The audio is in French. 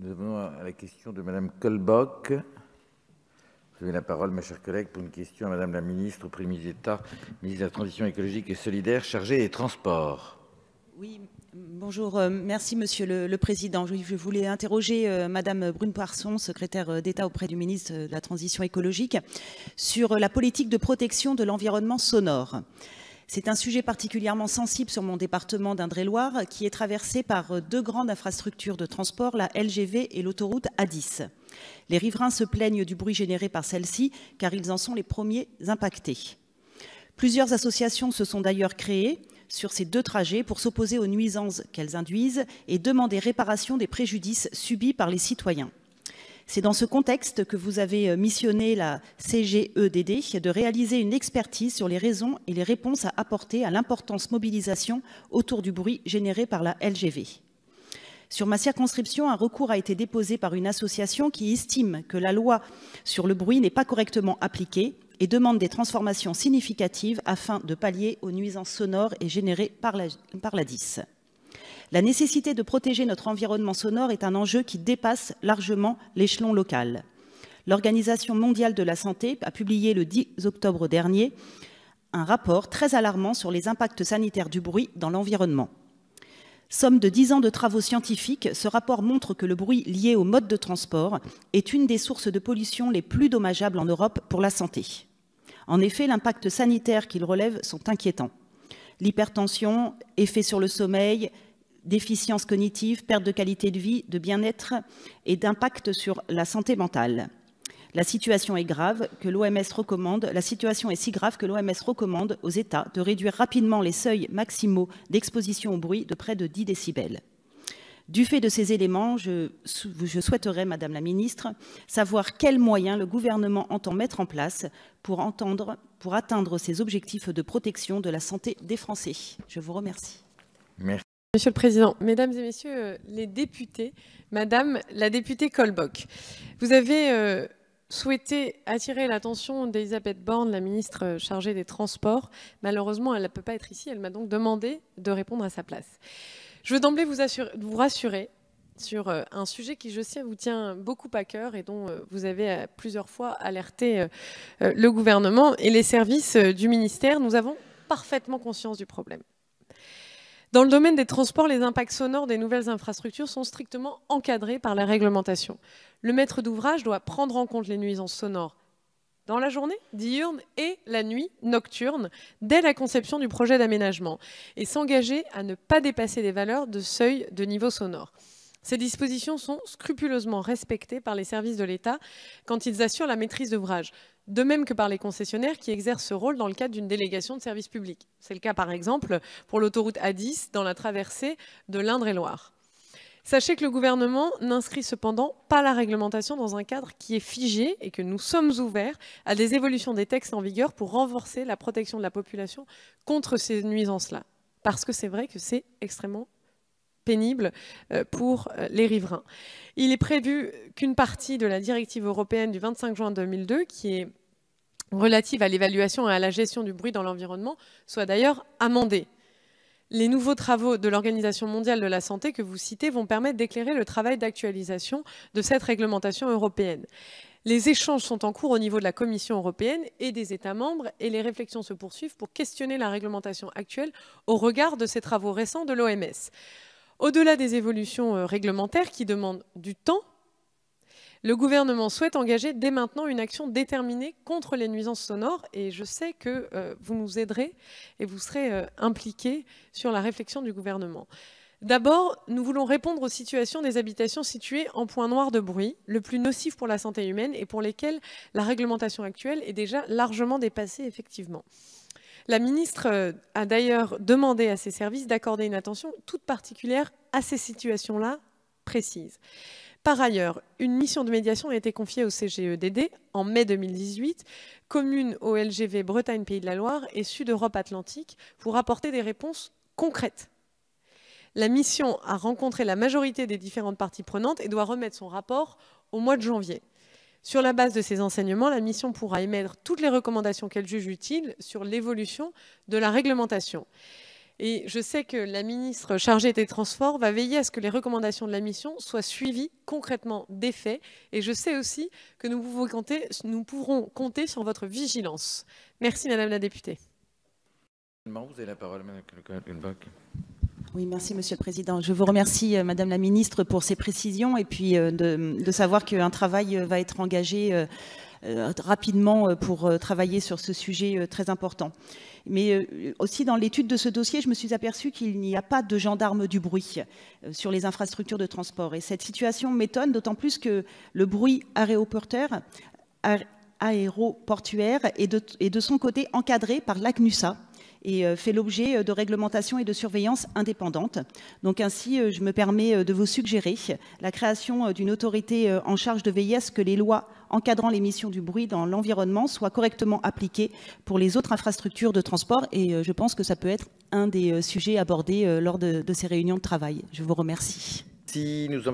Nous venons à la question de Madame Colbock. Vous avez la parole, ma chère collègue, pour une question à Madame la ministre au Premier ministre d'État, ministre de la Transition écologique et solidaire, chargée des Transports. Oui, bonjour. Merci, Monsieur le Président. Je voulais interroger Madame Brune Poirson, secrétaire d'État auprès du ministre de la Transition écologique, sur la politique de protection de l'environnement sonore. C'est un sujet particulièrement sensible sur mon département d'Indre-et-Loire, qui est traversé par deux grandes infrastructures de transport, la LGV et l'autoroute A10. Les riverains se plaignent du bruit généré par celle-ci, car ils en sont les premiers impactés. Plusieurs associations se sont d'ailleurs créées sur ces deux trajets pour s'opposer aux nuisances qu'elles induisent et demander réparation des préjudices subis par les citoyens. C'est dans ce contexte que vous avez missionné la CGEDD de réaliser une expertise sur les raisons et les réponses à apporter à l'importante mobilisation autour du bruit généré par la LGV. Sur ma circonscription, un recours a été déposé par une association qui estime que la loi sur le bruit n'est pas correctement appliquée et demande des transformations significatives afin de pallier aux nuisances sonores et générées par la 10. La nécessité de protéger notre environnement sonore est un enjeu qui dépasse largement l'échelon local. L'Organisation mondiale de la santé a publié le 10 octobre dernier un rapport très alarmant sur les impacts sanitaires du bruit dans l'environnement. Somme de 10 ans de travaux scientifiques, ce rapport montre que le bruit lié au mode de transport est une des sources de pollution les plus dommageables en Europe pour la santé. En effet, l'impact sanitaire qu'il relève sont inquiétants. L'hypertension, effet sur le sommeil, déficience cognitive, perte de qualité de vie, de bien-être et d'impact sur la santé mentale. La situation est grave que l'OMS recommande, la situation est si grave que l'OMS recommande aux États de réduire rapidement les seuils maximaux d'exposition au bruit de près de 10 décibels. Du fait de ces éléments, je souhaiterais, Madame la Ministre, savoir quels moyens le gouvernement entend mettre en place pour atteindre ces objectifs de protection de la santé des Français. Je vous remercie. Merci. Monsieur le Président, Mesdames et Messieurs les députés, Madame la députée Colbock, vous avez souhaité attirer l'attention d'Elisabeth Borne, la ministre chargée des Transports. Malheureusement, elle ne peut pas être ici, elle m'a donc demandé de répondre à sa place. Je veux d'emblée vous rassurer sur un sujet qui, je sais, vous tient beaucoup à cœur et dont vous avez plusieurs fois alerté le gouvernement et les services du ministère. Nous avons parfaitement conscience du problème. Dans le domaine des transports, les impacts sonores des nouvelles infrastructures sont strictement encadrés par la réglementation. Le maître d'ouvrage doit prendre en compte les nuisances sonores dans la journée, diurne, et la nuit, nocturne, dès la conception du projet d'aménagement, et s'engager à ne pas dépasser les valeurs de seuil de niveau sonore. Ces dispositions sont scrupuleusement respectées par les services de l'État quand ils assurent la maîtrise d'ouvrage, de même que par les concessionnaires qui exercent ce rôle dans le cadre d'une délégation de service public. C'est le cas par exemple pour l'autoroute A10 dans la traversée de l'Indre-et-Loire. Sachez que le gouvernement n'inscrit cependant pas la réglementation dans un cadre qui est figé et que nous sommes ouverts à des évolutions des textes en vigueur pour renforcer la protection de la population contre ces nuisances-là. Parce que c'est vrai que c'est extrêmement pénible pour les riverains. Il est prévu qu'une partie de la directive européenne du 25 juin 2002, qui est relative à l'évaluation et à la gestion du bruit dans l'environnement, soit d'ailleurs amendée. Les nouveaux travaux de l'Organisation mondiale de la santé que vous citez vont permettre d'éclairer le travail d'actualisation de cette réglementation européenne. Les échanges sont en cours au niveau de la Commission européenne et des États membres et les réflexions se poursuivent pour questionner la réglementation actuelle au regard de ces travaux récents de l'OMS. Au-delà des évolutions réglementaires qui demandent du temps, le gouvernement souhaite engager dès maintenant une action déterminée contre les nuisances sonores et je sais que vous nous aiderez et vous serez impliqués sur la réflexion du gouvernement. D'abord, nous voulons répondre aux situations des habitations situées en point noir de bruit, le plus nocif pour la santé humaine et pour lesquelles la réglementation actuelle est déjà largement dépassée effectivement. La ministre a d'ailleurs demandé à ses services d'accorder une attention toute particulière à ces situations-là précises. Par ailleurs, une mission de médiation a été confiée au CGEDD en mai 2018, commune au LGV Bretagne-Pays de la Loire et Sud-Europe-Atlantique, pour apporter des réponses concrètes. La mission a rencontré la majorité des différentes parties prenantes et doit remettre son rapport au mois de janvier. Sur la base de ces enseignements, la mission pourra émettre toutes les recommandations qu'elle juge utiles sur l'évolution de la réglementation. Et je sais que la ministre chargée des Transports va veiller à ce que les recommandations de la mission soient suivies concrètement des faits. Et je sais aussi que nous pourrons compter sur votre vigilance. Merci Madame la députée. Vous avez la parole, Madame Colbach. Oui, merci Monsieur le Président. Je vous remercie Madame la Ministre pour ces précisions et puis de savoir qu'un travail va être engagé rapidement pour travailler sur ce sujet très important. Mais aussi dans l'étude de ce dossier, je me suis aperçue qu'il n'y a pas de gendarme du bruit sur les infrastructures de transport. Et cette situation m'étonne, d'autant plus que le bruit aéroportuaire est de son côté encadré par l'ACNUSA et fait l'objet de réglementations et de surveillance indépendantes. Donc ainsi, je me permets de vous suggérer la création d'une autorité en charge de veiller à ce que les lois encadrant l'émission du bruit dans l'environnement soient correctement appliquées pour les autres infrastructures de transport. Et je pense que ça peut être un des sujets abordés lors de ces réunions de travail. Je vous remercie. Si nous